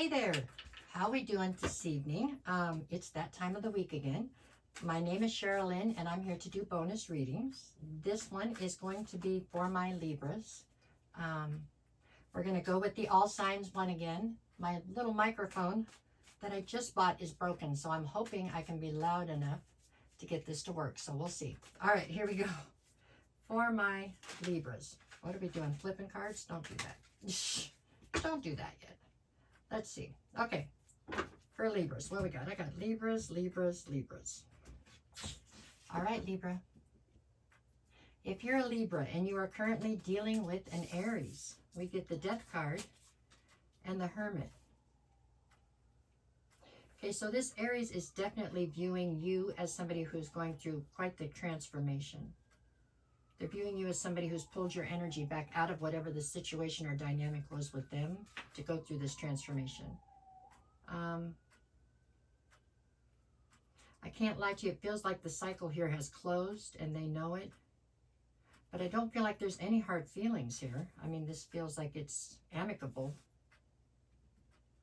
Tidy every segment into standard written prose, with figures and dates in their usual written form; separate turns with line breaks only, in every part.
Hey there, how we doing this evening? It's that time of the week again. My name is Sherilyn and I'm here to do bonus readings. This one is going to be for my Libras. We're going to go with the all signs one again. My little microphone that I just bought is broken, so I'm hoping I can be loud enough to get this to work, so we'll see. All right, here we go. For my Libras. What are we doing? Flipping cards? Don't do that. Shh, don't do that yet. Let's see. Okay, for Libras, what we got? I got Libras, Libras, Libras. All right, Libra. If you're a Libra and you are currently dealing with an Aries, we get the Death card and the Hermit. Okay, so this Aries is definitely viewing you as somebody who's going through quite the transformation. They're viewing you as somebody who's pulled your energy back out of whatever the situation or dynamic was with them to go through this transformation. I can't lie to you. It feels like the cycle here has closed and they know it. But I don't feel like there's any hard feelings here. I mean, this feels like it's amicable.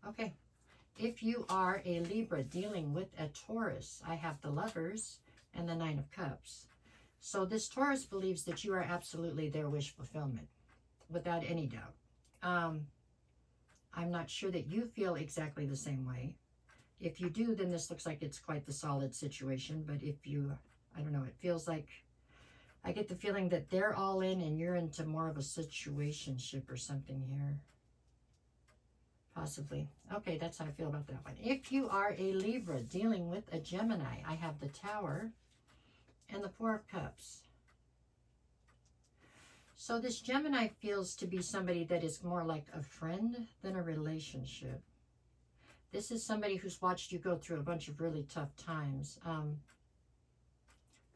Okay. If you are a Libra dealing with a Taurus, I have the Lovers and the Nine of Cups. So this Taurus believes that you are absolutely their wish fulfillment, without any doubt. I'm not sure that you feel exactly the same way. If you do, then this looks like it's quite the solid situation. But if you, I don't know, it feels like, I get the feeling that they're all in and you're into more of a situationship or something here. Possibly. Okay, that's how I feel about that one. If you are a Libra dealing with a Gemini, I have the Tower and the Four of Cups. So this Gemini feels to be somebody that is more like a friend than a relationship. This is somebody who's watched you go through a bunch of really tough times.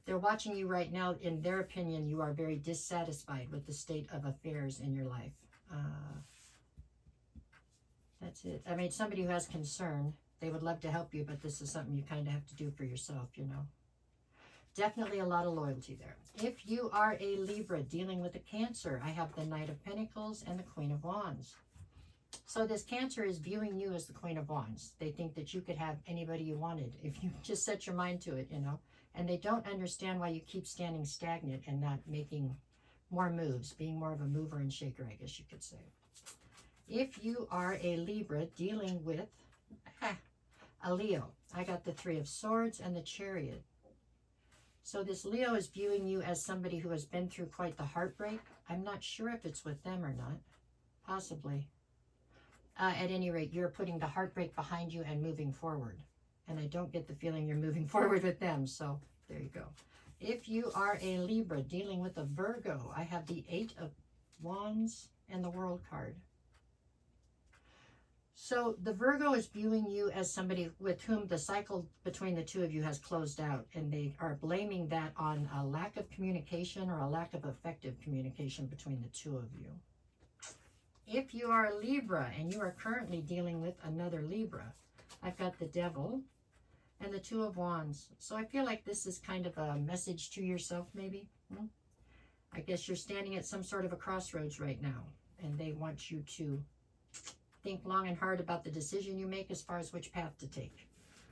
They're watching you right now. In their opinion, you are very dissatisfied with the state of affairs in your life. That's it. I mean, somebody who has concern. They would love to help you, but this is something you kind of have to do for yourself, you know. Definitely a lot of loyalty there. If you are a Libra dealing with a Cancer, I have the Knight of Pentacles and the Queen of Wands. So this Cancer is viewing you as the Queen of Wands. They think that you could have anybody you wanted if you just set your mind to it, you know. And they don't understand why you keep standing stagnant and not making more moves, being more of a mover and shaker, I guess you could say. If you are a Libra dealing with a Leo, I got the Three of Swords and the Chariot. So this Leo is viewing you as somebody who has been through quite the heartbreak. I'm not sure if it's with them or not. Possibly. At any rate, you're putting the heartbreak behind you and moving forward. And I don't get the feeling you're moving forward with them. So there you go. If you are a Libra dealing with a Virgo, I have the Eight of Wands and the World card. So the Virgo is viewing you as somebody with whom the cycle between the two of you has closed out, and they are blaming that on a lack of communication or a lack of effective communication between the two of you. If you are a Libra and you are currently dealing with another Libra, I've got the Devil and the Two of Wands. So I feel like this is kind of a message to yourself maybe. I guess you're standing at some sort of a crossroads right now, and they want you to think long and hard about the decision you make as far as which path to take.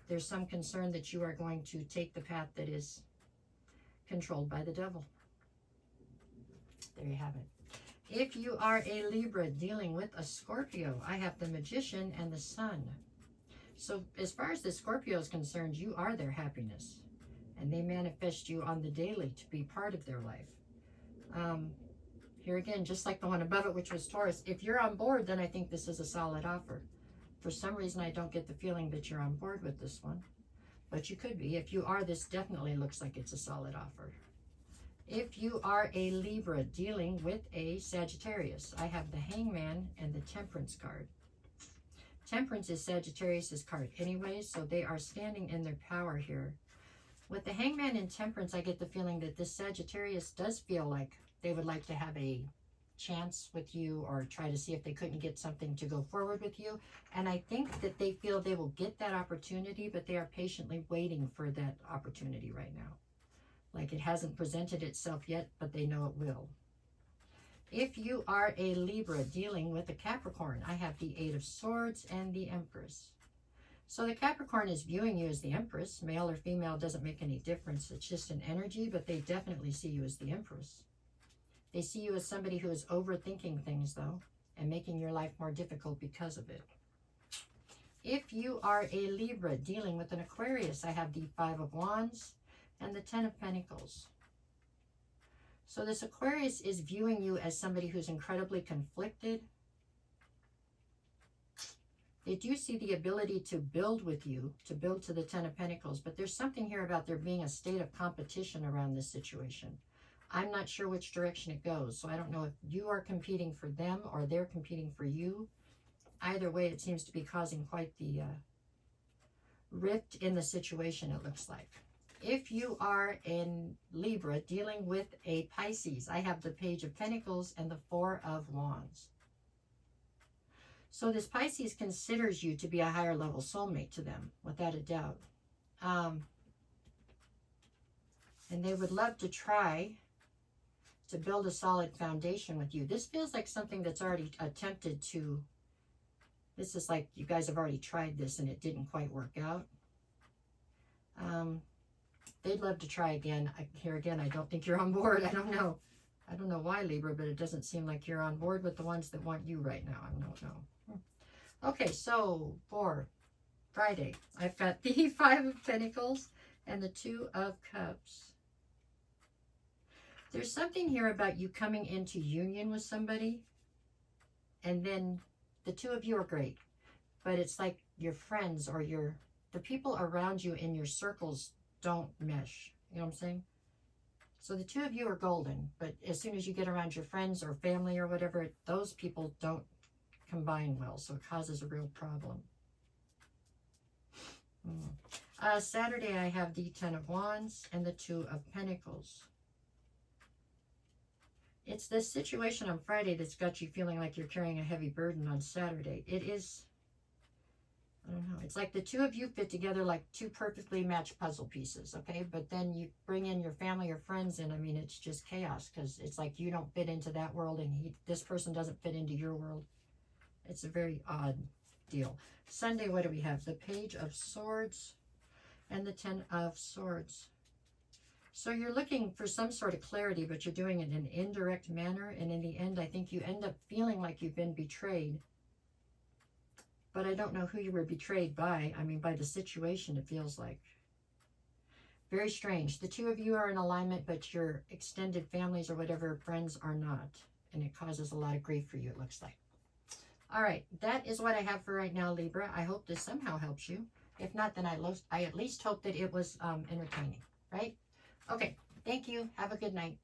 There's some concern that you are going to take the path that is controlled by the devil. There you have it. If you are a Libra dealing with a Scorpio, I have the Magician and the Sun. So as far as the Scorpio is concerned, you are their happiness. And they manifest you on the daily to be part of their life. Here again, just like the one above it, which was Taurus, if you're on board, then I think this is a solid offer. For some reason, I don't get the feeling that you're on board with this one. But you could be. If you are, this definitely looks like it's a solid offer. If you are a Libra dealing with a Sagittarius, I have the Hangman and the Temperance card. Temperance is Sagittarius's card anyway, so they are standing in their power here. With the Hangman and Temperance, I get the feeling that this Sagittarius does feel like they would like to have a chance with you or try to see if they couldn't get something to go forward with you. And I think that they feel they will get that opportunity, but they are patiently waiting for that opportunity right now. Like it hasn't presented itself yet, but they know it will. If you are a Libra dealing with a Capricorn, I have the Eight of Swords and the Empress. So the Capricorn is viewing you as the Empress. Male or female doesn't make any difference. It's just an energy, but they definitely see you as the Empress. They see you as somebody who is overthinking things, though, and making your life more difficult because of it. If you are a Libra dealing with an Aquarius, I have the Five of Wands and the Ten of Pentacles. So this Aquarius is viewing you as somebody who's incredibly conflicted. They do see the ability to build with you, to build to the Ten of Pentacles, but there's something here about there being a state of competition around this situation. I'm not sure which direction it goes, so I don't know if you are competing for them or they're competing for you. Either way, it seems to be causing quite the rift in the situation, it looks like. If you are in Libra dealing with a Pisces, I have the Page of Pentacles and the Four of Wands. So this Pisces considers you to be a higher level soulmate to them, without a doubt. And they would love to try to build a solid foundation with you. This feels like something that's already attempted to, this is like you guys have already tried this and it didn't quite work out. They'd love to try again. Here again, I don't think you're on board. I don't know. I don't know why, Libra, but it doesn't seem like you're on board with the ones that want you right now. I don't know. Okay, so for Friday, I've got the Five of Pentacles and the Two of Cups. There's something here about you coming into union with somebody, and then the two of you are great, but it's like your friends or the people around you in your circles don't mesh. You know what I'm saying? So the two of you are golden, but as soon as you get around your friends or family or whatever, those people don't combine well, so it causes a real problem. Saturday, I have the Ten of Wands and the Two of Pentacles. It's this situation on Friday that's got you feeling like you're carrying a heavy burden on Saturday. It is, I don't know, it's like the two of you fit together like two perfectly matched puzzle pieces, okay? But then you bring in your family or friends and I mean, it's just chaos because it's like you don't fit into that world and this person doesn't fit into your world. It's a very odd deal. Sunday, what do we have? The Page of Swords and the Ten of Swords. So you're looking for some sort of clarity, but you're doing it in an indirect manner. And in the end, I think you end up feeling like you've been betrayed. But I don't know who you were betrayed by. I mean, by the situation, it feels like. Very strange. The two of you are in alignment, but your extended families or whatever, friends are not. And it causes a lot of grief for you, it looks like. All right, that is what I have for right now, Libra. I hope this somehow helps you. If not, then I at least hope that it was entertaining, right? Okay, thank you. Have a good night.